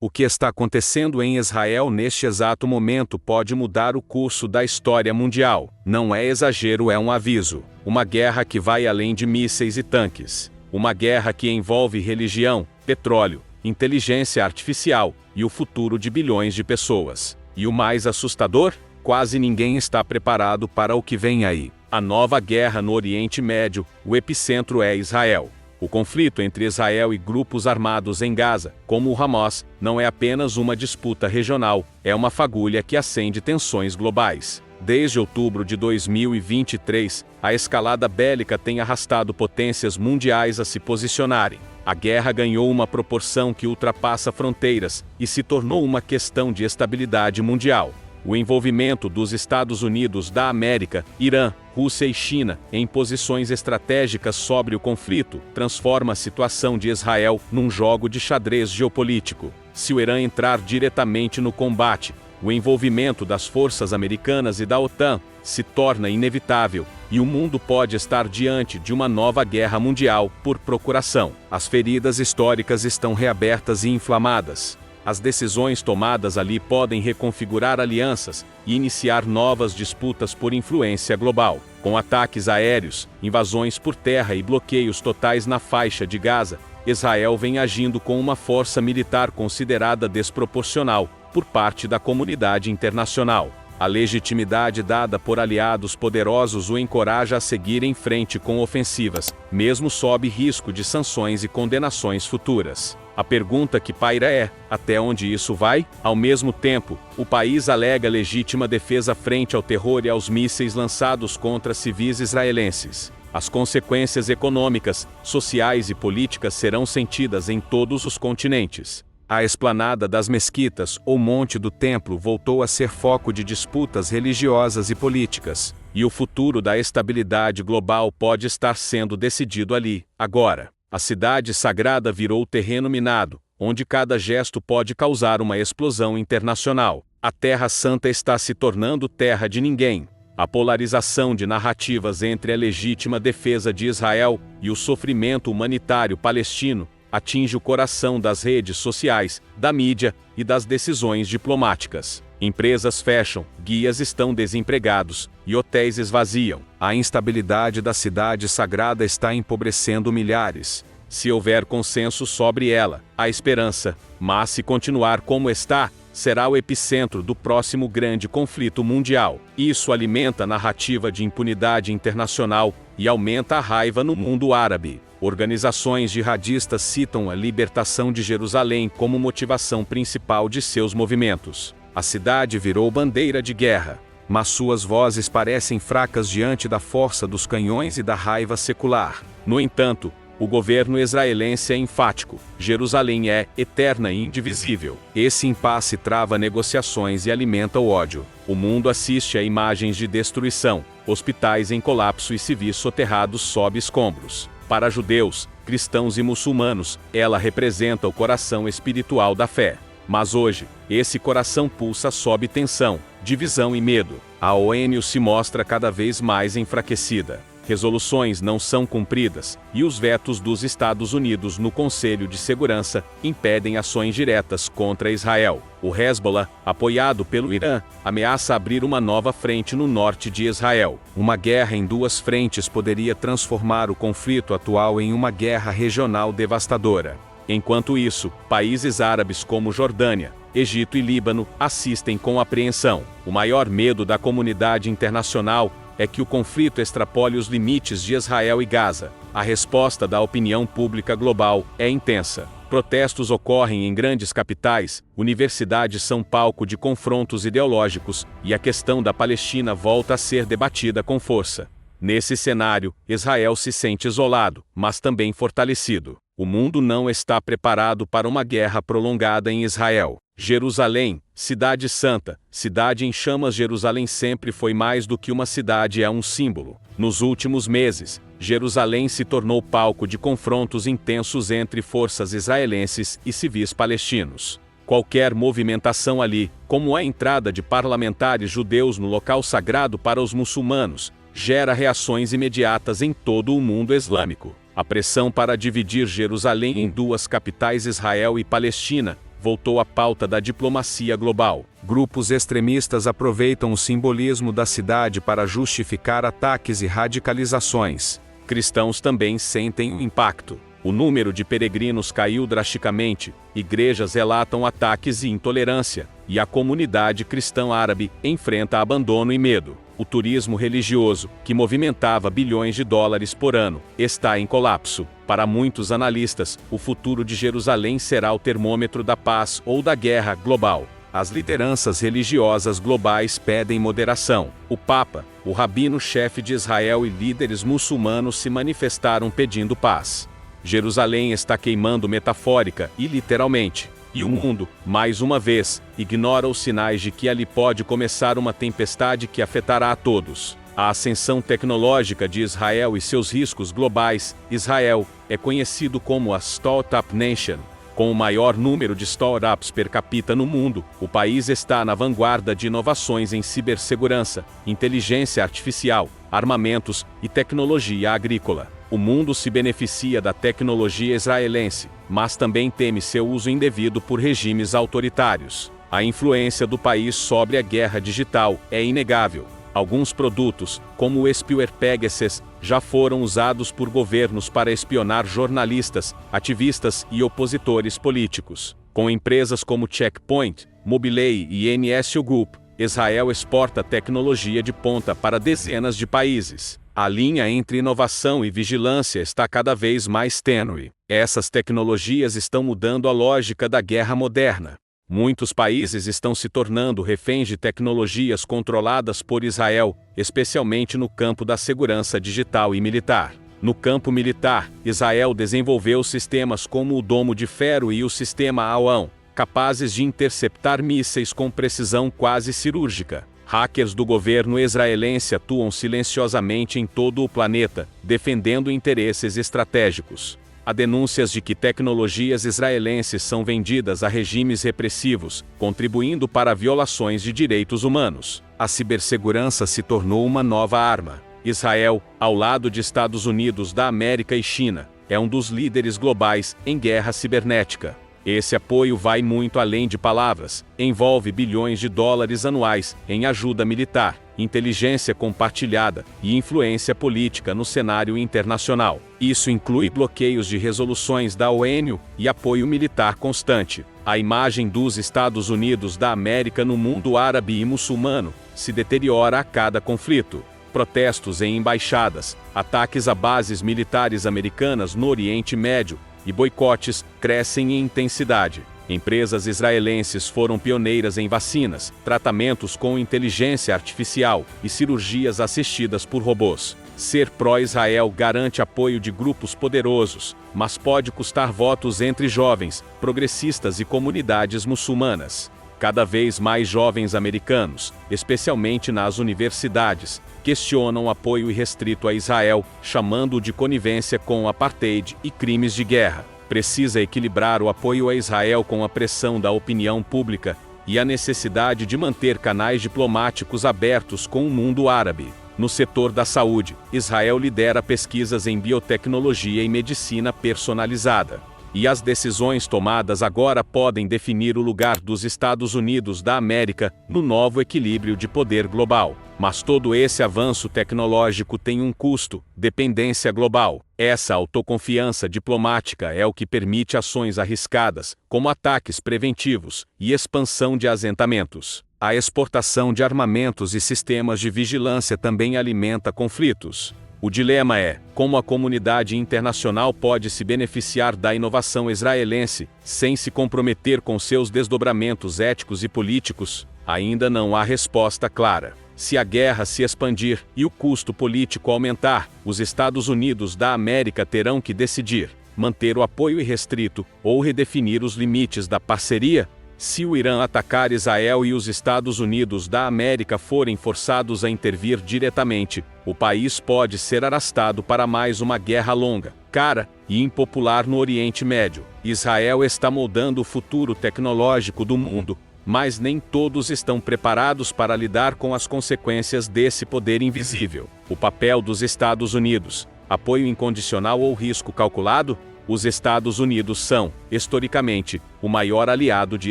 O que está acontecendo em Israel neste exato momento pode mudar o curso da história mundial. Não é exagero, é um aviso. Uma guerra que vai além de mísseis e tanques. Uma guerra que envolve religião, petróleo, inteligência artificial e o futuro de bilhões de pessoas. E o mais assustador? Quase ninguém está preparado para o que vem aí. A nova guerra no Oriente Médio, o epicentro é Israel. O conflito entre Israel e grupos armados em Gaza, como o Hamas, não é apenas uma disputa regional, é uma fagulha que acende tensões globais. Desde outubro de 2023, a escalada bélica tem arrastado potências mundiais a se posicionarem. A guerra ganhou uma proporção que ultrapassa fronteiras e se tornou uma questão de estabilidade mundial. O envolvimento dos Estados Unidos da América, Irã, Rússia e China em posições estratégicas sobre o conflito transforma a situação de Israel num jogo de xadrez geopolítico. Se o Irã entrar diretamente no combate, o envolvimento das forças americanas e da OTAN se torna inevitável, e o mundo pode estar diante de uma nova guerra mundial por procuração. As feridas históricas estão reabertas e inflamadas. As decisões tomadas ali podem reconfigurar alianças e iniciar novas disputas por influência global. Com ataques aéreos, invasões por terra e bloqueios totais na faixa de Gaza, Israel vem agindo com uma força militar considerada desproporcional por parte da comunidade internacional. A legitimidade dada por aliados poderosos o encoraja a seguir em frente com ofensivas, mesmo sob risco de sanções e condenações futuras. A pergunta que paira é: até onde isso vai? Ao mesmo tempo, o país alega legítima defesa frente ao terror e aos mísseis lançados contra civis israelenses. As consequências econômicas, sociais e políticas serão sentidas em todos os continentes. A esplanada das mesquitas ou monte do templo voltou a ser foco de disputas religiosas e políticas, e o futuro da estabilidade global pode estar sendo decidido ali, agora. A cidade sagrada virou terreno minado, onde cada gesto pode causar uma explosão internacional. A Terra Santa está se tornando terra de ninguém. A polarização de narrativas entre a legítima defesa de Israel e o sofrimento humanitário palestino atinge o coração das redes sociais, da mídia e das decisões diplomáticas. Empresas fecham, guias estão desempregados e hotéis esvaziam. A instabilidade da cidade sagrada está empobrecendo milhares. Se houver consenso sobre ela, há esperança, mas se continuar como está, será o epicentro do próximo grande conflito mundial. Isso alimenta a narrativa de impunidade internacional e aumenta a raiva no mundo árabe. Organizações jihadistas citam a libertação de Jerusalém como motivação principal de seus movimentos. A cidade virou bandeira de guerra, mas suas vozes parecem fracas diante da força dos canhões e da raiva secular. No entanto, o governo israelense é enfático: Jerusalém é eterna e indivisível. Esse impasse trava negociações e alimenta o ódio. O mundo assiste a imagens de destruição, hospitais em colapso e civis soterrados sob escombros. Para judeus, cristãos e muçulmanos, ela representa o coração espiritual da fé. Mas hoje, esse coração pulsa sob tensão, divisão e medo. A ONU se mostra cada vez mais enfraquecida. Resoluções não são cumpridas, e os vetos dos Estados Unidos no Conselho de Segurança impedem ações diretas contra Israel. O Hezbollah, apoiado pelo Irã, ameaça abrir uma nova frente no norte de Israel. Uma guerra em duas frentes poderia transformar o conflito atual em uma guerra regional devastadora. Enquanto isso, países árabes como Jordânia, Egito e Líbano assistem com apreensão. O maior medo da comunidade internacional é que o conflito extrapole os limites de Israel e Gaza. A resposta da opinião pública global é intensa. Protestos ocorrem em grandes capitais, universidades são palco de confrontos ideológicos, e a questão da Palestina volta a ser debatida com força. Nesse cenário, Israel se sente isolado, mas também fortalecido. O mundo não está preparado para uma guerra prolongada em Israel. Jerusalém, cidade santa, cidade em chamas. Jerusalém sempre foi mais do que uma cidade, é um símbolo. Nos últimos meses, Jerusalém se tornou palco de confrontos intensos entre forças israelenses e civis palestinos. Qualquer movimentação ali, como a entrada de parlamentares judeus no local sagrado para os muçulmanos, gera reações imediatas em todo o mundo islâmico. A pressão para dividir Jerusalém em duas capitais, Israel e Palestina, voltou à pauta da diplomacia global. Grupos extremistas aproveitam o simbolismo da cidade para justificar ataques e radicalizações. Cristãos também sentem o impacto. O número de peregrinos caiu drasticamente, igrejas relatam ataques e intolerância, e a comunidade cristã árabe enfrenta abandono e medo. O turismo religioso, que movimentava bilhões de dólares por ano, está em colapso. Para muitos analistas, o futuro de Jerusalém será o termômetro da paz ou da guerra global. As lideranças religiosas globais pedem moderação. O Papa, o rabino-chefe de Israel e líderes muçulmanos se manifestaram pedindo paz. Jerusalém está queimando metafórica e literalmente. E o mundo, mais uma vez, ignora os sinais de que ali pode começar uma tempestade que afetará a todos. A ascensão tecnológica de Israel e seus riscos globais. Israel é conhecido como a Startup Nation. Com o maior número de startups per capita no mundo, o país está na vanguarda de inovações em cibersegurança, inteligência artificial, armamentos e tecnologia agrícola. O mundo se beneficia da tecnologia israelense, mas também teme seu uso indevido por regimes autoritários. A influência do país sobre a guerra digital é inegável. Alguns produtos, como o spyware Pegasus, já foram usados por governos para espionar jornalistas, ativistas e opositores políticos. Com empresas como Checkpoint, Mobileye e NSO Group, Israel exporta tecnologia de ponta para dezenas de países. A linha entre inovação e vigilância está cada vez mais tênue. Essas tecnologias estão mudando a lógica da guerra moderna. Muitos países estão se tornando reféns de tecnologias controladas por Israel, especialmente no campo da segurança digital e militar. No campo militar, Israel desenvolveu sistemas como o Domo de Ferro e o sistema Aoão, capazes de interceptar mísseis com precisão quase cirúrgica. Hackers do governo israelense atuam silenciosamente em todo o planeta, defendendo interesses estratégicos. Há denúncias de que tecnologias israelenses são vendidas a regimes repressivos, contribuindo para violações de direitos humanos. A cibersegurança se tornou uma nova arma. Israel, ao lado de Estados Unidos da América e China, é um dos líderes globais em guerra cibernética. Esse apoio vai muito além de palavras, envolve bilhões de dólares anuais em ajuda militar, inteligência compartilhada e influência política no cenário internacional. Isso inclui bloqueios de resoluções da ONU e apoio militar constante. A imagem dos Estados Unidos da América no mundo árabe e muçulmano se deteriora a cada conflito. Protestos em embaixadas, ataques a bases militares americanas no Oriente Médio e boicotes crescem em intensidade. Empresas israelenses foram pioneiras em vacinas, tratamentos com inteligência artificial e cirurgias assistidas por robôs. Ser pró-Israel garante apoio de grupos poderosos, mas pode custar votos entre jovens, progressistas e comunidades muçulmanas. Cada vez mais jovens americanos, especialmente nas universidades, questionam o apoio irrestrito a Israel, chamando-o de conivência com o apartheid e crimes de guerra. Precisa equilibrar o apoio a Israel com a pressão da opinião pública e a necessidade de manter canais diplomáticos abertos com o mundo árabe. No setor da saúde, Israel lidera pesquisas em biotecnologia e medicina personalizada. E as decisões tomadas agora podem definir o lugar dos Estados Unidos da América no novo equilíbrio de poder global. Mas todo esse avanço tecnológico tem um custo: dependência global. Essa autoconfiança diplomática é o que permite ações arriscadas, como ataques preventivos e expansão de assentamentos. A exportação de armamentos e sistemas de vigilância também alimenta conflitos. O dilema é: como a comunidade internacional pode se beneficiar da inovação israelense, sem se comprometer com seus desdobramentos éticos e políticos? Ainda não há resposta clara. Se a guerra se expandir e o custo político aumentar, os Estados Unidos da América terão que decidir: manter o apoio irrestrito ou redefinir os limites da parceria. Se o Irã atacar Israel e os Estados Unidos da América forem forçados a intervir diretamente, o país pode ser arrastado para mais uma guerra longa, cara e impopular no Oriente Médio. Israel está moldando o futuro tecnológico do mundo, mas nem todos estão preparados para lidar com as consequências desse poder invisível. O papel dos Estados Unidos: apoio incondicional ou risco calculado? Os Estados Unidos são, historicamente, o maior aliado de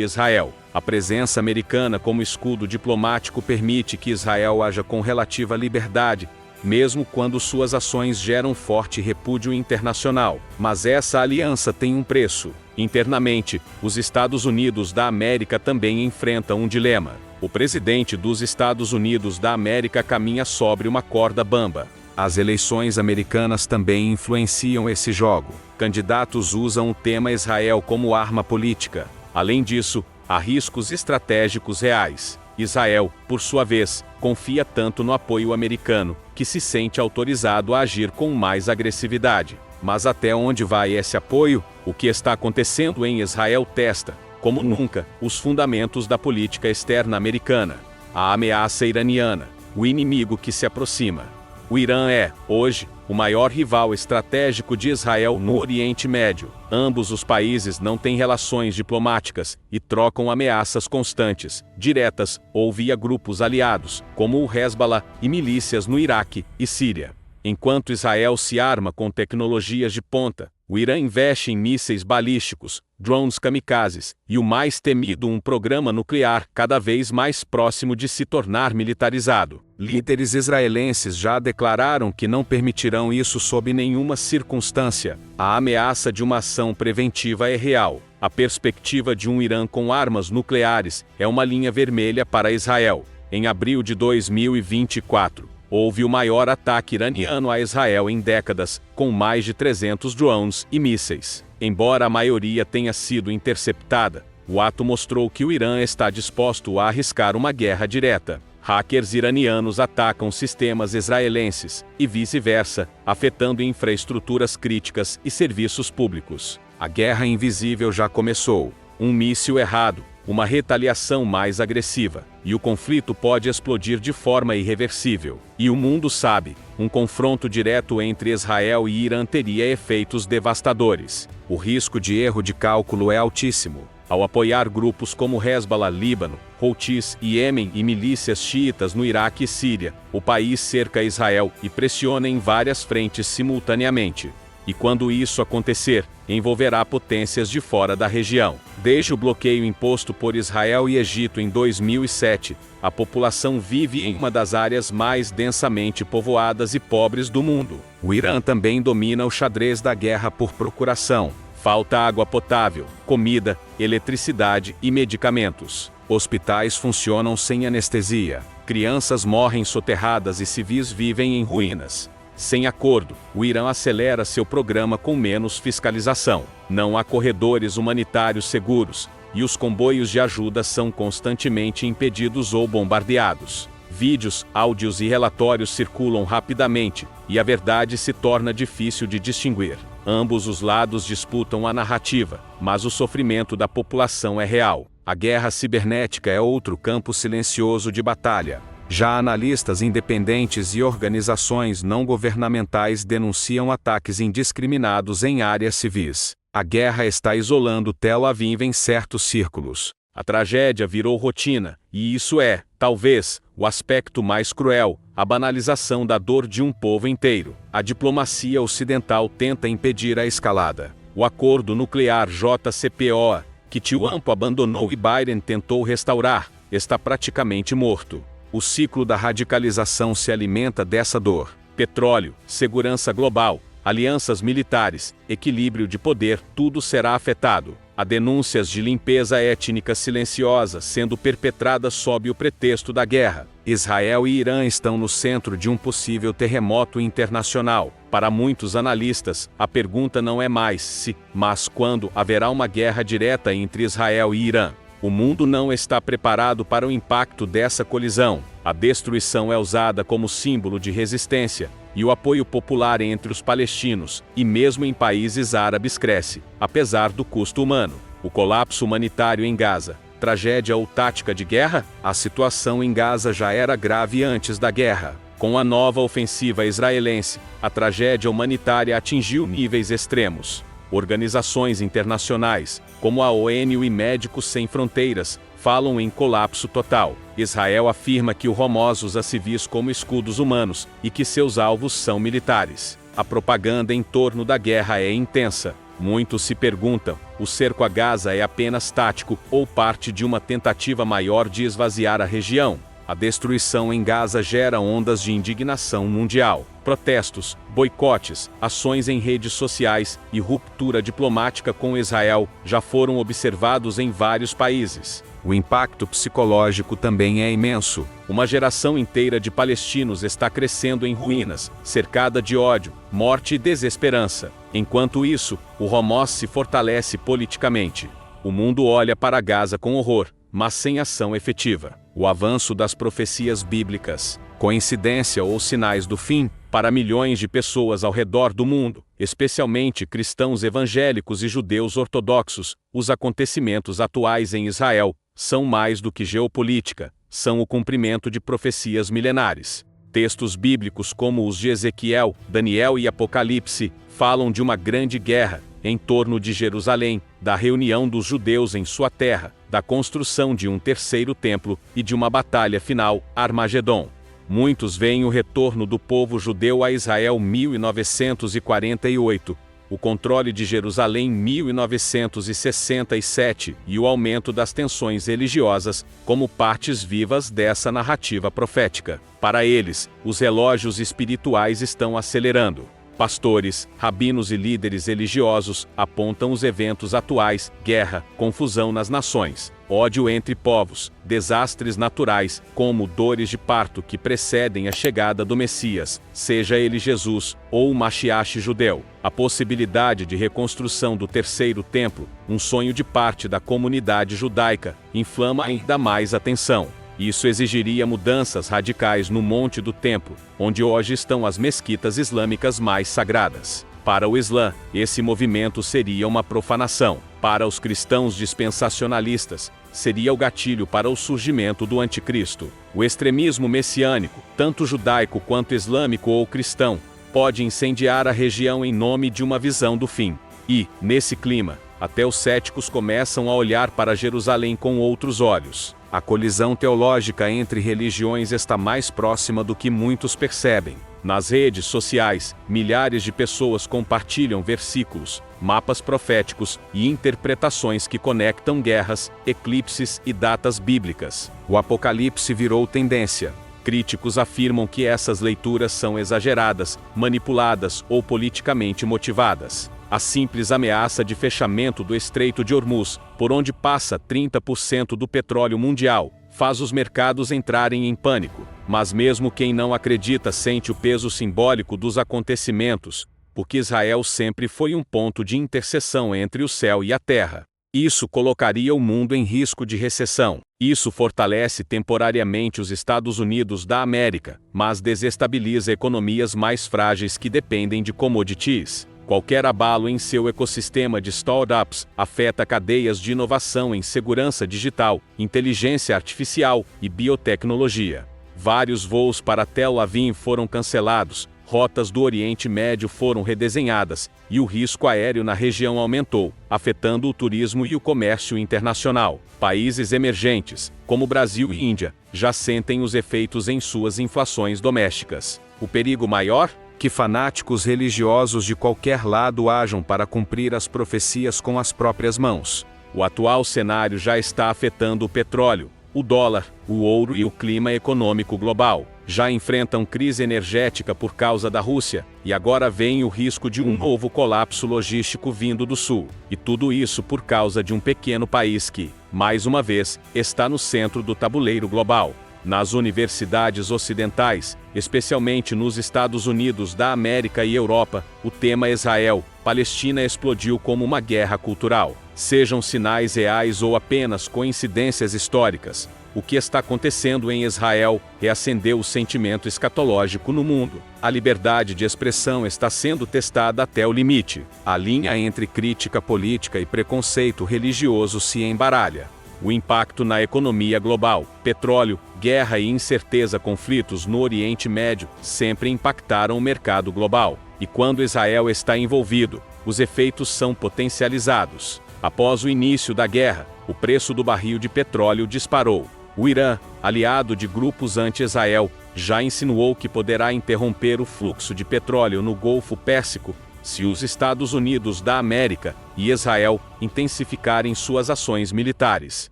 Israel. A presença americana como escudo diplomático permite que Israel haja com relativa liberdade, mesmo quando suas ações geram forte repúdio internacional. Mas essa aliança tem um preço. Internamente, os Estados Unidos da América também enfrentam um dilema. O presidente dos Estados Unidos da América caminha sobre uma corda bamba. As eleições americanas também influenciam esse jogo. Candidatos usam o tema Israel como arma política. Além disso, há riscos estratégicos reais. Israel, por sua vez, confia tanto no apoio americano, que se sente autorizado a agir com mais agressividade. Mas até onde vai esse apoio? O que está acontecendo em Israel testa, como nunca, os fundamentos da política externa americana. A ameaça iraniana, o inimigo que se aproxima. O Irã é, hoje, o maior rival estratégico de Israel no Oriente Médio. Ambos os países não têm relações diplomáticas e trocam ameaças constantes, diretas ou via grupos aliados, como o Hezbollah e milícias no Iraque e Síria. Enquanto Israel se arma com tecnologias de ponta, o Irã investe em mísseis balísticos, drones kamikazes e o mais temido, um programa nuclear cada vez mais próximo de se tornar militarizado. Líderes israelenses já declararam que não permitirão isso sob nenhuma circunstância. A ameaça de uma ação preventiva é real. A perspectiva de um Irã com armas nucleares é uma linha vermelha para Israel. Em abril de 2024, houve o maior ataque iraniano a Israel em décadas, com mais de 300 drones e mísseis. Embora a maioria tenha sido interceptada, o ato mostrou que o Irã está disposto a arriscar uma guerra direta. Hackers iranianos atacam sistemas israelenses, e vice-versa, afetando infraestruturas críticas e serviços públicos. A guerra invisível já começou. Um míssil errado, uma retaliação mais agressiva, e o conflito pode explodir de forma irreversível. E o mundo sabe, um confronto direto entre Israel e Irã teria efeitos devastadores. O risco de erro de cálculo é altíssimo. Ao apoiar grupos como Hezbollah, Líbano, Houthis, Iêmen e milícias xiitas no Iraque e Síria, o país cerca Israel e pressiona em várias frentes simultaneamente. E quando isso acontecer, envolverá potências de fora da região. Desde o bloqueio imposto por Israel e Egito em 2007, a população vive em uma das áreas mais densamente povoadas e pobres do mundo. O Irã também domina o xadrez da guerra por procuração. Falta água potável, comida, eletricidade e medicamentos. Hospitais funcionam sem anestesia. Crianças morrem soterradas e civis vivem em ruínas. Sem acordo, o Irã acelera seu programa com menos fiscalização. Não há corredores humanitários seguros, e os comboios de ajuda são constantemente impedidos ou bombardeados. Vídeos, áudios e relatórios circulam rapidamente, e a verdade se torna difícil de distinguir. Ambos os lados disputam a narrativa, mas o sofrimento da população é real. A guerra cibernética é outro campo silencioso de batalha. Já analistas independentes e organizações não governamentais denunciam ataques indiscriminados em áreas civis. A guerra está isolando Tel Aviv em certos círculos. A tragédia virou rotina, e isso é, talvez, o aspecto mais cruel, a banalização da dor de um povo inteiro. A diplomacia ocidental tenta impedir a escalada. O acordo nuclear JCPOA, que Trump abandonou e Biden tentou restaurar, está praticamente morto. O ciclo da radicalização se alimenta dessa dor. Petróleo, segurança global, alianças militares, equilíbrio de poder, tudo será afetado. Há denúncias de limpeza étnica silenciosa sendo perpetradas sob o pretexto da guerra. Israel e Irã estão no centro de um possível terremoto internacional. Para muitos analistas, a pergunta não é mais se, mas quando haverá uma guerra direta entre Israel e Irã. O mundo não está preparado para o impacto dessa colisão. A destruição é usada como símbolo de resistência, e o apoio popular entre os palestinos, e mesmo em países árabes cresce, apesar do custo humano. O colapso humanitário em Gaza. Tragédia ou tática de guerra? A situação em Gaza já era grave antes da guerra. Com a nova ofensiva israelense, a tragédia humanitária atingiu níveis extremos. Organizações internacionais, como a ONU e Médicos Sem Fronteiras, falam em colapso total. Israel afirma que o Hamas usa civis como escudos humanos e que seus alvos são militares. A propaganda em torno da guerra é intensa. Muitos se perguntam: o cerco a Gaza é apenas tático ou parte de uma tentativa maior de esvaziar a região? A destruição em Gaza gera ondas de indignação mundial. Protestos, boicotes, ações em redes sociais e ruptura diplomática com Israel já foram observados em vários países. O impacto psicológico também é imenso. Uma geração inteira de palestinos está crescendo em ruínas, cercada de ódio, morte e desesperança. Enquanto isso, o Hamas se fortalece politicamente. O mundo olha para Gaza com horror, mas sem ação efetiva. O avanço das profecias bíblicas, coincidência ou sinais do fim, para milhões de pessoas ao redor do mundo, especialmente cristãos evangélicos e judeus ortodoxos, os acontecimentos atuais em Israel são mais do que geopolítica, são o cumprimento de profecias milenares. Textos bíblicos como os de Ezequiel, Daniel e Apocalipse falam de uma grande guerra em torno de Jerusalém, da reunião dos judeus em sua terra, da construção de um terceiro templo e de uma batalha final, Armagedon. Muitos veem o retorno do povo judeu a Israel 1948, o controle de Jerusalém 1967 e o aumento das tensões religiosas como partes vivas dessa narrativa profética. Para eles, os relógios espirituais estão acelerando. Pastores, rabinos e líderes religiosos apontam os eventos atuais: guerra, confusão nas nações, ódio entre povos, desastres naturais, como dores de parto que precedem a chegada do Messias, seja ele Jesus ou o Mashiach judeu. A possibilidade de reconstrução do terceiro templo, um sonho de parte da comunidade judaica, inflama ainda mais a tensão. Isso exigiria mudanças radicais no Monte do Templo, onde hoje estão as mesquitas islâmicas mais sagradas. Para o Islã, esse movimento seria uma profanação. Para os cristãos dispensacionalistas, seria o gatilho para o surgimento do anticristo. O extremismo messiânico, tanto judaico quanto islâmico ou cristão, pode incendiar a região em nome de uma visão do fim. E, nesse clima, até os céticos começam a olhar para Jerusalém com outros olhos. A colisão teológica entre religiões está mais próxima do que muitos percebem. Nas redes sociais, milhares de pessoas compartilham versículos, mapas proféticos e interpretações que conectam guerras, eclipses e datas bíblicas. O Apocalipse virou tendência. Críticos afirmam que essas leituras são exageradas, manipuladas ou politicamente motivadas. A simples ameaça de fechamento do Estreito de Hormuz, por onde passa 30% do petróleo mundial, faz os mercados entrarem em pânico. Mas mesmo quem não acredita sente o peso simbólico dos acontecimentos, porque Israel sempre foi um ponto de interseção entre o céu e a terra. Isso colocaria o mundo em risco de recessão. Isso fortalece temporariamente os Estados Unidos da América, mas desestabiliza economias mais frágeis que dependem de commodities. Qualquer abalo em seu ecossistema de startups afeta cadeias de inovação em segurança digital, inteligência artificial e biotecnologia. Vários voos para Tel Aviv foram cancelados, rotas do Oriente Médio foram redesenhadas, e o risco aéreo na região aumentou, afetando o turismo e o comércio internacional. Países emergentes, como Brasil e Índia, já sentem os efeitos em suas inflações domésticas. O perigo maior? Que fanáticos religiosos de qualquer lado ajam para cumprir as profecias com as próprias mãos. O atual cenário já está afetando o petróleo, o dólar, o ouro e o clima econômico global. Já enfrentam crise energética por causa da Rússia, e agora vem o risco de um novo colapso logístico vindo do sul. E tudo isso por causa de um pequeno país que, mais uma vez, está no centro do tabuleiro global. Nas universidades ocidentais, especialmente nos Estados Unidos da América e Europa, o tema Israel-Palestina explodiu como uma guerra cultural. Sejam sinais reais ou apenas coincidências históricas, o que está acontecendo em Israel reacendeu o sentimento escatológico no mundo. A liberdade de expressão está sendo testada até o limite. A linha entre crítica política e preconceito religioso se embaralha. O impacto na economia global, petróleo, guerra e incerteza, conflitos no Oriente Médio sempre impactaram o mercado global. E quando Israel está envolvido, os efeitos são potencializados. Após o início da guerra, o preço do barril de petróleo disparou. O Irã, aliado de grupos anti-Israel, já insinuou que poderá interromper o fluxo de petróleo no Golfo Pérsico, se os Estados Unidos da América e Israel intensificarem suas ações militares.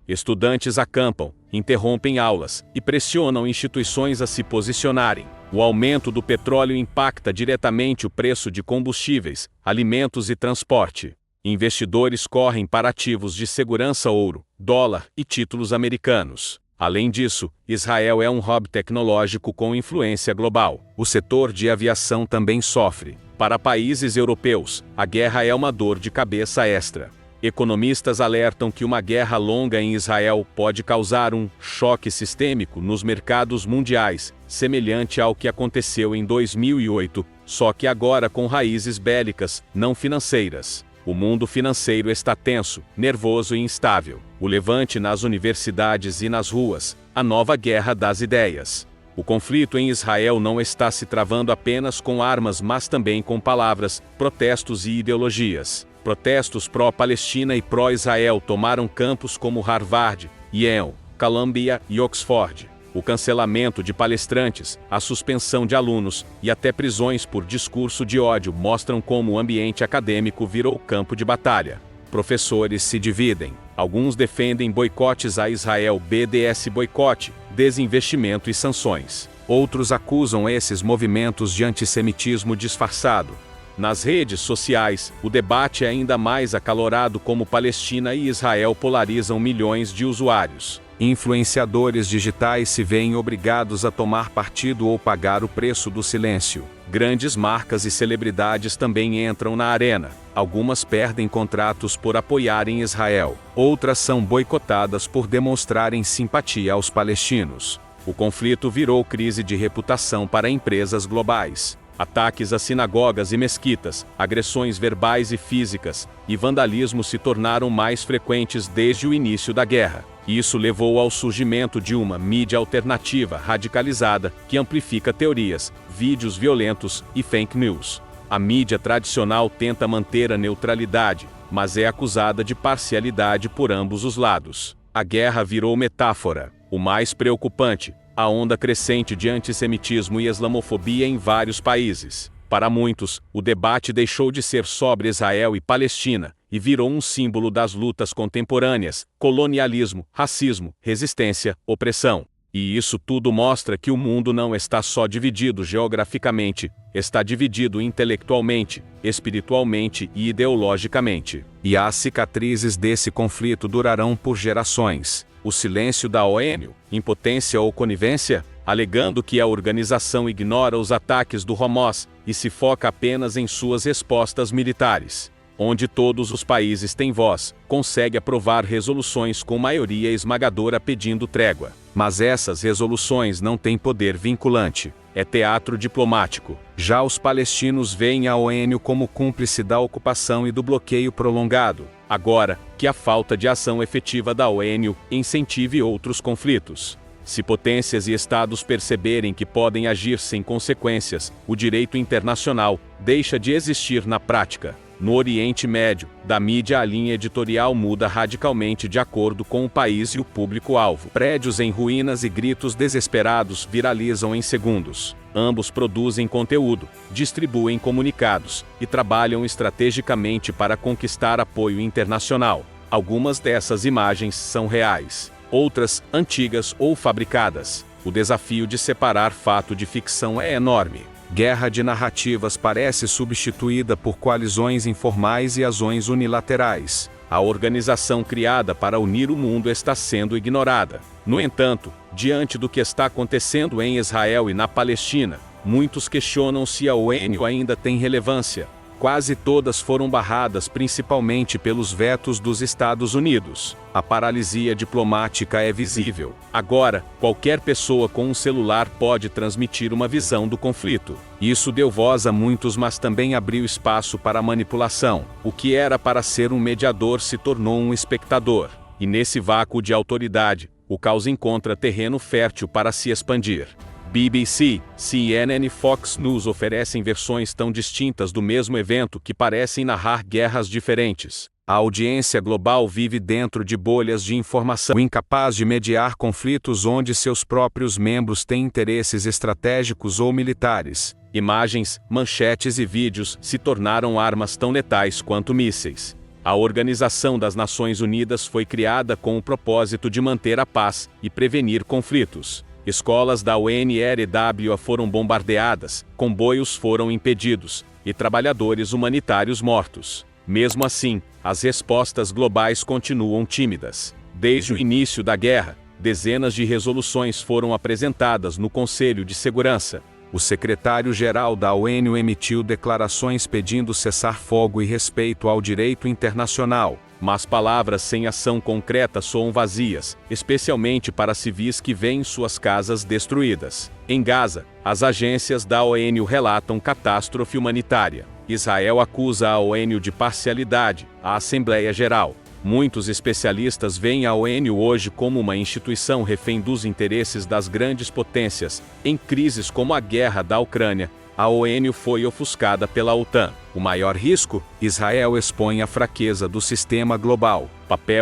Estudantes acampam, interrompem aulas e pressionam instituições a se posicionarem. O aumento do petróleo impacta diretamente o preço de combustíveis, alimentos e transporte. Investidores correm para ativos de segurança ouro, dólar e títulos americanos. Além disso, Israel é um hub tecnológico com influência global. O setor de aviação também sofre. Para países europeus, a guerra é uma dor de cabeça extra. Economistas alertam que uma guerra longa em Israel pode causar um choque sistêmico nos mercados mundiais, semelhante ao que aconteceu em 2008, só que agora com raízes bélicas, não financeiras. O mundo financeiro está tenso, nervoso e instável. O levante nas universidades e nas ruas, a nova guerra das ideias. O conflito em Israel não está se travando apenas com armas, mas também com palavras, protestos e ideologias. Protestos pró-Palestina e pró-Israel tomaram campos como Harvard, Yale, Columbia e Oxford. O cancelamento de palestrantes, a suspensão de alunos e até prisões por discurso de ódio mostram como o ambiente acadêmico virou campo de batalha. Professores se dividem. Alguns defendem boicotes a Israel, BDS boicote, desinvestimento e sanções. Outros acusam esses movimentos de antissemitismo disfarçado. Nas redes sociais, o debate é ainda mais acalorado como Palestina e Israel polarizam milhões de usuários. Influenciadores digitais se veem obrigados a tomar partido ou pagar o preço do silêncio. Grandes marcas e celebridades também entram na arena. Algumas perdem contratos por apoiarem Israel. Outras são boicotadas por demonstrarem simpatia aos palestinos. O conflito virou crise de reputação para empresas globais. Ataques a sinagogas e mesquitas, agressões verbais e físicas, e vandalismo se tornaram mais frequentes desde o início da guerra. Isso levou ao surgimento de uma mídia alternativa radicalizada que amplifica teorias, vídeos violentos e fake news. A mídia tradicional tenta manter a neutralidade, mas é acusada de parcialidade por ambos os lados. A guerra virou metáfora. O mais preocupante, a onda crescente de antissemitismo e islamofobia em vários países. Para muitos, o debate deixou de ser sobre Israel e Palestina e virou um símbolo das lutas contemporâneas, colonialismo, racismo, resistência, opressão. E isso tudo mostra que o mundo não está só dividido geograficamente, está dividido intelectualmente, espiritualmente e ideologicamente. E as cicatrizes desse conflito durarão por gerações. O silêncio da ONU, impotência ou conivência, alegando que a organização ignora os ataques do Hamas e se foca apenas em suas respostas militares. Onde todos os países têm voz, consegue aprovar resoluções com maioria esmagadora pedindo trégua. Mas essas resoluções não têm poder vinculante. É teatro diplomático. Já os palestinos veem a ONU como cúmplice da ocupação e do bloqueio prolongado. Agora, que a falta de ação efetiva da ONU incentive outros conflitos. Se potências e estados perceberem que podem agir sem consequências, o direito internacional deixa de existir na prática. No Oriente Médio, da mídia a linha editorial muda radicalmente de acordo com o país e o público-alvo. Prédios em ruínas e gritos desesperados viralizam em segundos. Ambos produzem conteúdo, distribuem comunicados e trabalham estrategicamente para conquistar apoio internacional. Algumas dessas imagens são reais, outras antigas ou fabricadas. O desafio de separar fato de ficção é enorme. Guerra de narrativas parece substituída por coalizões informais e ações unilaterais. A organização criada para unir o mundo está sendo ignorada. No entanto, diante do que está acontecendo em Israel e na Palestina, muitos questionam se a ONU ainda tem relevância. Quase todas foram barradas principalmente pelos vetos dos Estados Unidos. A paralisia diplomática é visível. Agora, qualquer pessoa com um celular pode transmitir uma visão do conflito. Isso deu voz a muitos, mas também abriu espaço para manipulação. O que era para ser um mediador se tornou um espectador. E nesse vácuo de autoridade, o caos encontra terreno fértil para se expandir. BBC, CNN e Fox News oferecem versões tão distintas do mesmo evento que parecem narrar guerras diferentes. A audiência global vive dentro de bolhas de informação, incapaz de mediar conflitos onde seus próprios membros têm interesses estratégicos ou militares. Imagens, manchetes e vídeos se tornaram armas tão letais quanto mísseis. A Organização das Nações Unidas foi criada com o propósito de manter a paz e prevenir conflitos. Escolas da UNRWA foram bombardeadas, comboios foram impedidos e trabalhadores humanitários mortos. Mesmo assim, as respostas globais continuam tímidas. Desde o início da guerra, dezenas de resoluções foram apresentadas no Conselho de Segurança. O secretário-geral da ONU emitiu declarações pedindo cessar-fogo e respeito ao direito internacional, mas palavras sem ação concreta soam vazias, especialmente para civis que veem suas casas destruídas. Em Gaza, as agências da ONU relatam catástrofe humanitária. Israel acusa a ONU de parcialidade, a Assembleia Geral. Muitos especialistas veem a ONU hoje como uma instituição refém dos interesses das grandes potências. Em crises como a guerra da Ucrânia, a ONU foi ofuscada pela OTAN. O maior risco? Israel expõe a fraqueza do sistema global.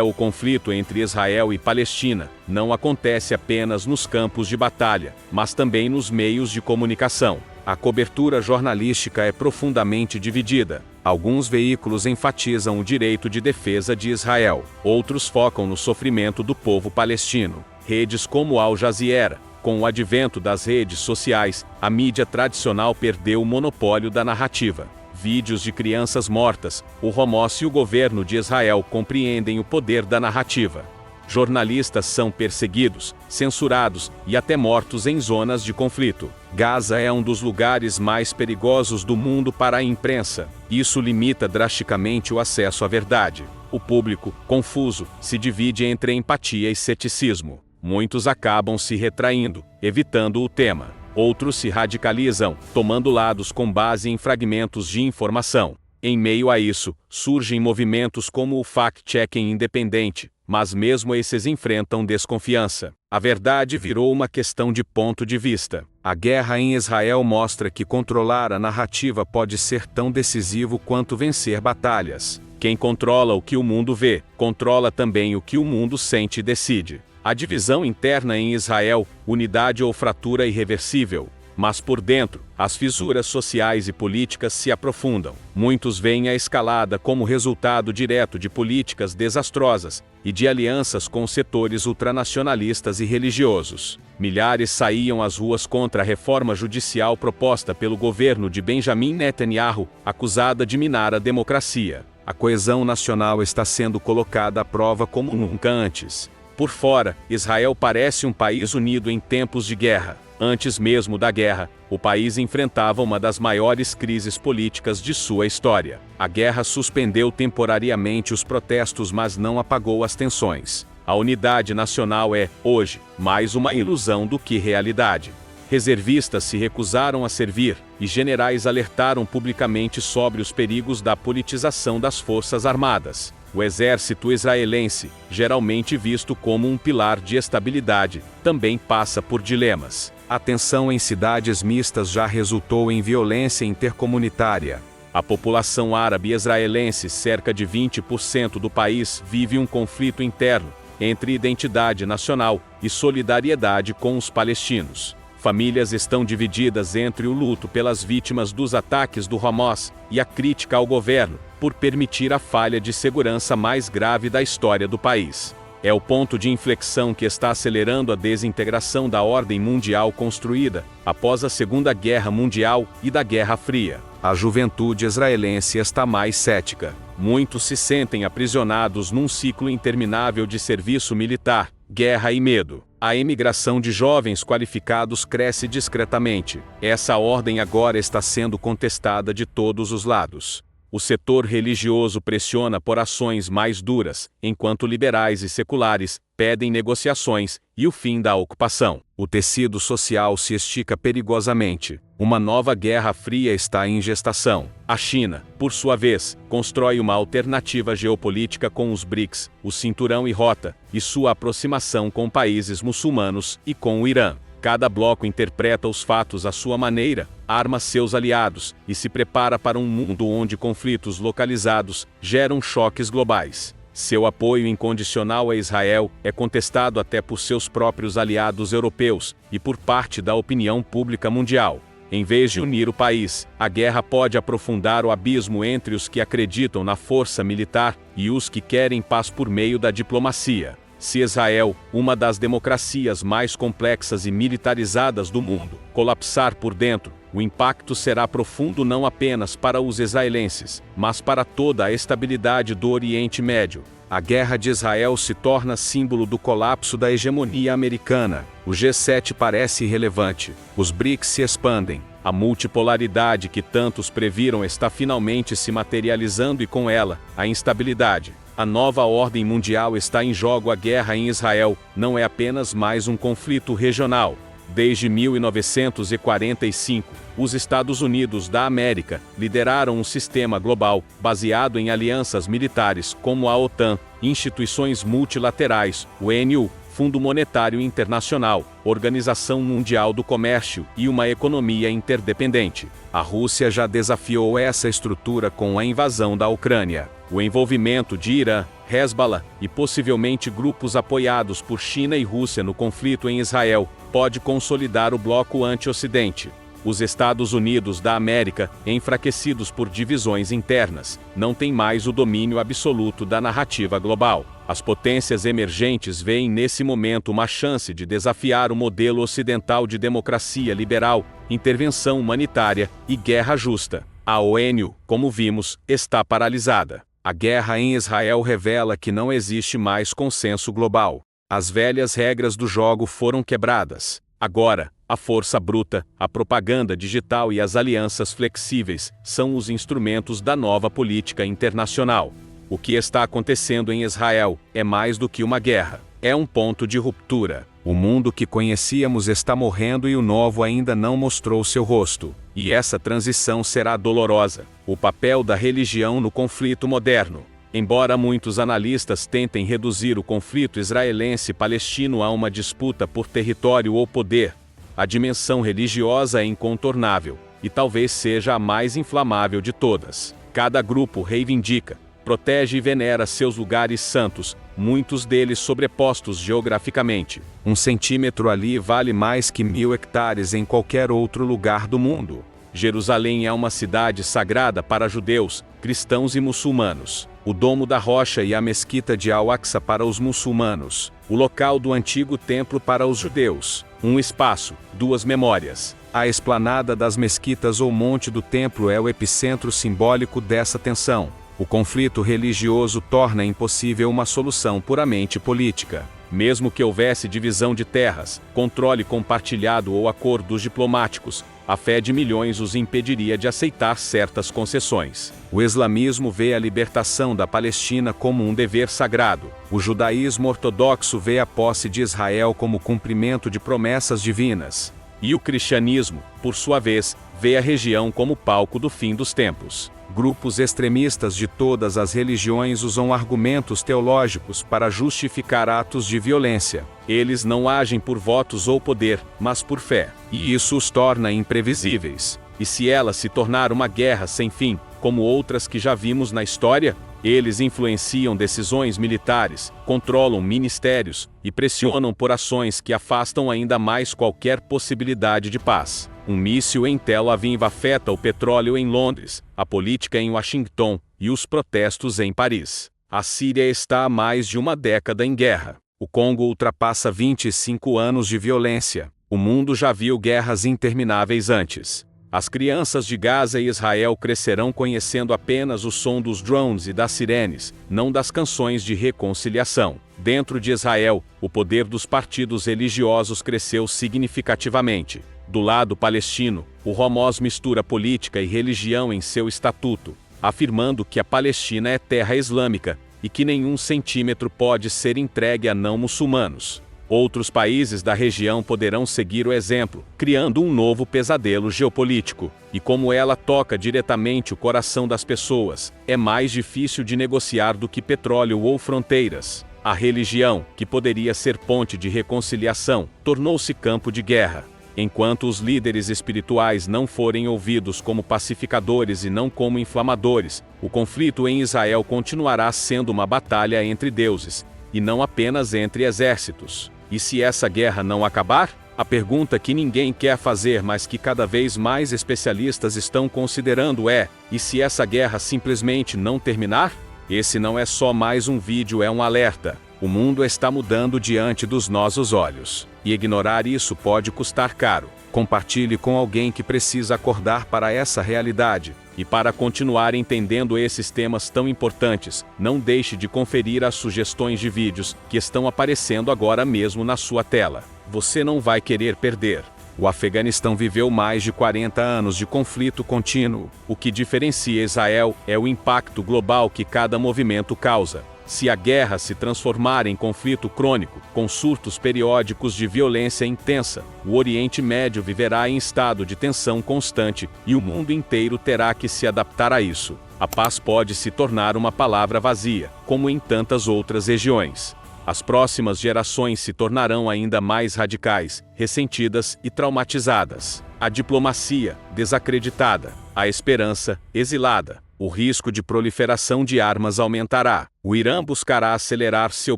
O conflito entre Israel e Palestina não acontece apenas nos campos de batalha, mas também nos meios de comunicação. A cobertura jornalística é profundamente dividida. Alguns veículos enfatizam o direito de defesa de Israel, outros focam no sofrimento do povo palestino. Redes como Al Jazeera. Com o advento das redes sociais, a mídia tradicional perdeu o monopólio da narrativa. Vídeos de crianças mortas, o Hamas e o governo de Israel compreendem o poder da narrativa. Jornalistas são perseguidos, censurados e até mortos em zonas de conflito. Gaza é um dos lugares mais perigosos do mundo para a imprensa. Isso limita drasticamente o acesso à verdade. O público, confuso, se divide entre empatia e ceticismo. Muitos acabam se retraindo, evitando o tema. Outros se radicalizam, tomando lados com base em fragmentos de informação. Em meio a isso, surgem movimentos como o fact-checking independente, mas mesmo esses enfrentam desconfiança. A verdade virou uma questão de ponto de vista. A guerra em Israel mostra que controlar a narrativa pode ser tão decisivo quanto vencer batalhas. Quem controla o que o mundo vê, controla também o que o mundo sente e decide. A divisão interna em Israel, unidade ou fratura irreversível. Mas por dentro, as fissuras sociais e políticas se aprofundam. Muitos veem a escalada como resultado direto de políticas desastrosas e de alianças com setores ultranacionalistas e religiosos. Milhares saíam às ruas contra a reforma judicial proposta pelo governo de Benjamin Netanyahu, acusada de minar a democracia. A coesão nacional está sendo colocada à prova como nunca antes. Por fora, Israel parece um país unido em tempos de guerra. Antes mesmo da guerra, o país enfrentava uma das maiores crises políticas de sua história. A guerra suspendeu temporariamente os protestos, mas não apagou as tensões. A unidade nacional é, hoje, mais uma ilusão do que realidade. Reservistas se recusaram a servir, e generais alertaram publicamente sobre os perigos da politização das Forças Armadas. O exército israelense, geralmente visto como um pilar de estabilidade, também passa por dilemas. A tensão em cidades mistas já resultou em violência intercomunitária. A população árabe israelense, cerca de 20% do país, vive um conflito interno entre identidade nacional e solidariedade com os palestinos. Famílias estão divididas entre o luto pelas vítimas dos ataques do Hamas e a crítica ao governo por permitir a falha de segurança mais grave da história do país. É o ponto de inflexão que está acelerando a desintegração da ordem mundial construída após a Segunda Guerra Mundial e da Guerra Fria. A juventude israelense está mais cética. Muitos se sentem aprisionados num ciclo interminável de serviço militar, guerra e medo. A emigração de jovens qualificados cresce discretamente. Essa ordem agora está sendo contestada de todos os lados. O setor religioso pressiona por ações mais duras, enquanto liberais e seculares pedem negociações e o fim da ocupação. O tecido social se estica perigosamente. Uma nova guerra fria está em gestação. A China, por sua vez, constrói uma alternativa geopolítica com os BRICS, o Cinturão e Rota, e sua aproximação com países muçulmanos e com o Irã. Cada bloco interpreta os fatos à sua maneira, arma seus aliados e se prepara para um mundo onde conflitos localizados geram choques globais. Seu apoio incondicional a Israel é contestado até por seus próprios aliados europeus e por parte da opinião pública mundial. Em vez de unir o país, a guerra pode aprofundar o abismo entre os que acreditam na força militar e os que querem paz por meio da diplomacia. Se Israel, uma das democracias mais complexas e militarizadas do mundo, colapsar por dentro, o impacto será profundo não apenas para os israelenses, mas para toda a estabilidade do Oriente Médio. A guerra de Israel se torna símbolo do colapso da hegemonia americana. O G7 parece irrelevante. Os BRICS se expandem. A multipolaridade que tantos previram está finalmente se materializando e com ela, a instabilidade. A nova ordem mundial está em jogo. A guerra em Israel não é apenas mais um conflito regional. Desde 1945, os Estados Unidos da América lideraram um sistema global baseado em alianças militares como a OTAN, instituições multilaterais, o ONU, Fundo Monetário Internacional, Organização Mundial do Comércio e uma economia interdependente. A Rússia já desafiou essa estrutura com a invasão da Ucrânia. O envolvimento de Irã, Hezbollah e possivelmente grupos apoiados por China e Rússia no conflito em Israel pode consolidar o bloco anti-Ocidente. Os Estados Unidos da América, enfraquecidos por divisões internas, não têm mais o domínio absoluto da narrativa global. As potências emergentes veem nesse momento uma chance de desafiar o modelo ocidental de democracia liberal, intervenção humanitária e guerra justa. A ONU, como vimos, está paralisada. A guerra em Israel revela que não existe mais consenso global. As velhas regras do jogo foram quebradas. Agora, a força bruta, a propaganda digital e as alianças flexíveis são os instrumentos da nova política internacional. O que está acontecendo em Israel é mais do que uma guerra. É um ponto de ruptura. O mundo que conhecíamos está morrendo e o novo ainda não mostrou seu rosto. E essa transição será dolorosa. O papel da religião no conflito moderno. Embora muitos analistas tentem reduzir o conflito israelense-palestino a uma disputa por território ou poder, a dimensão religiosa é incontornável, e talvez seja a mais inflamável de todas. Cada grupo reivindica, protege e venera seus lugares santos, muitos deles sobrepostos geograficamente. 1 centímetro ali vale mais que 1000 hectares em qualquer outro lugar do mundo. Jerusalém é uma cidade sagrada para judeus, cristãos e muçulmanos. O Domo da Rocha e a Mesquita de Al-Aqsa para os muçulmanos. O local do antigo templo para os judeus. Um espaço, duas memórias. A esplanada das mesquitas ou monte do templo é o epicentro simbólico dessa tensão. O conflito religioso torna impossível uma solução puramente política. Mesmo que houvesse divisão de terras, controle compartilhado ou acordos diplomáticos, a fé de milhões os impediria de aceitar certas concessões. O islamismo vê a libertação da Palestina como um dever sagrado. O judaísmo ortodoxo vê a posse de Israel como cumprimento de promessas divinas. E o cristianismo, por sua vez, vê a região como palco do fim dos tempos. Grupos extremistas de todas as religiões usam argumentos teológicos para justificar atos de violência. Eles não agem por votos ou poder, mas por fé. E isso os torna imprevisíveis. E se ela se tornar uma guerra sem fim, como outras que já vimos na história, eles influenciam decisões militares, controlam ministérios e pressionam por ações que afastam ainda mais qualquer possibilidade de paz. Um míssil em Tel Aviv afeta o petróleo em Londres, a política em Washington e os protestos em Paris. A Síria está há mais de uma década em guerra. O Congo ultrapassa 25 anos de violência. O mundo já viu guerras intermináveis antes. As crianças de Gaza e Israel crescerão conhecendo apenas o som dos drones e das sirenes, não das canções de reconciliação. Dentro de Israel, o poder dos partidos religiosos cresceu significativamente. Do lado palestino, o Hamas mistura política e religião em seu estatuto, afirmando que a Palestina é terra islâmica e que nenhum centímetro pode ser entregue a não muçulmanos. Outros países da região poderão seguir o exemplo, criando um novo pesadelo geopolítico. E como ela toca diretamente o coração das pessoas, é mais difícil de negociar do que petróleo ou fronteiras. A religião, que poderia ser ponte de reconciliação, tornou-se campo de guerra. Enquanto os líderes espirituais não forem ouvidos como pacificadores e não como inflamadores, o conflito em Israel continuará sendo uma batalha entre deuses, e não apenas entre exércitos. E se essa guerra não acabar, A pergunta que ninguém quer fazer, mas que cada vez mais especialistas estão considerando é: e se essa guerra simplesmente não terminar? Esse não é só mais um vídeo, é um alerta. O mundo está mudando diante dos nossos olhos. E ignorar isso pode custar caro. Compartilhe com alguém que precisa acordar para essa realidade. E para continuar entendendo esses temas tão importantes, não deixe de conferir as sugestões de vídeos que estão aparecendo agora mesmo na sua tela. Você não vai querer perder. O Afeganistão viveu mais de 40 anos de conflito contínuo. O que diferencia Israel é o impacto global que cada movimento causa. Se a guerra se transformar em conflito crônico, com surtos periódicos de violência intensa, o Oriente Médio viverá em estado de tensão constante e o mundo inteiro terá que se adaptar a isso. A paz pode se tornar uma palavra vazia, como em tantas outras regiões. As próximas gerações se tornarão ainda mais radicais, ressentidas e traumatizadas. A diplomacia, desacreditada. A esperança, exilada. O risco de proliferação de armas aumentará. O Irã buscará acelerar seu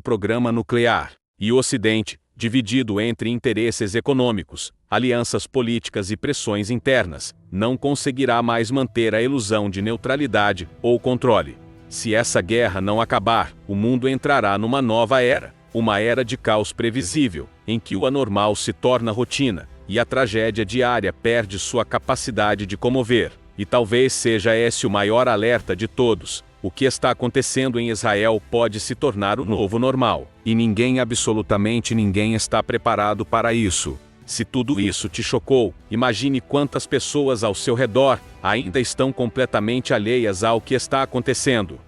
programa nuclear. E o Ocidente, dividido entre interesses econômicos, alianças políticas e pressões internas, não conseguirá mais manter a ilusão de neutralidade ou controle. Se essa guerra não acabar, o mundo entrará numa nova era. Uma era de caos previsível, em que o anormal se torna rotina, e a tragédia diária perde sua capacidade de comover. E talvez seja esse o maior alerta de todos. O que está acontecendo em Israel pode se tornar o novo normal. E ninguém, absolutamente ninguém, está preparado para isso. Se tudo isso te chocou, imagine quantas pessoas ao seu redor ainda estão completamente alheias ao que está acontecendo.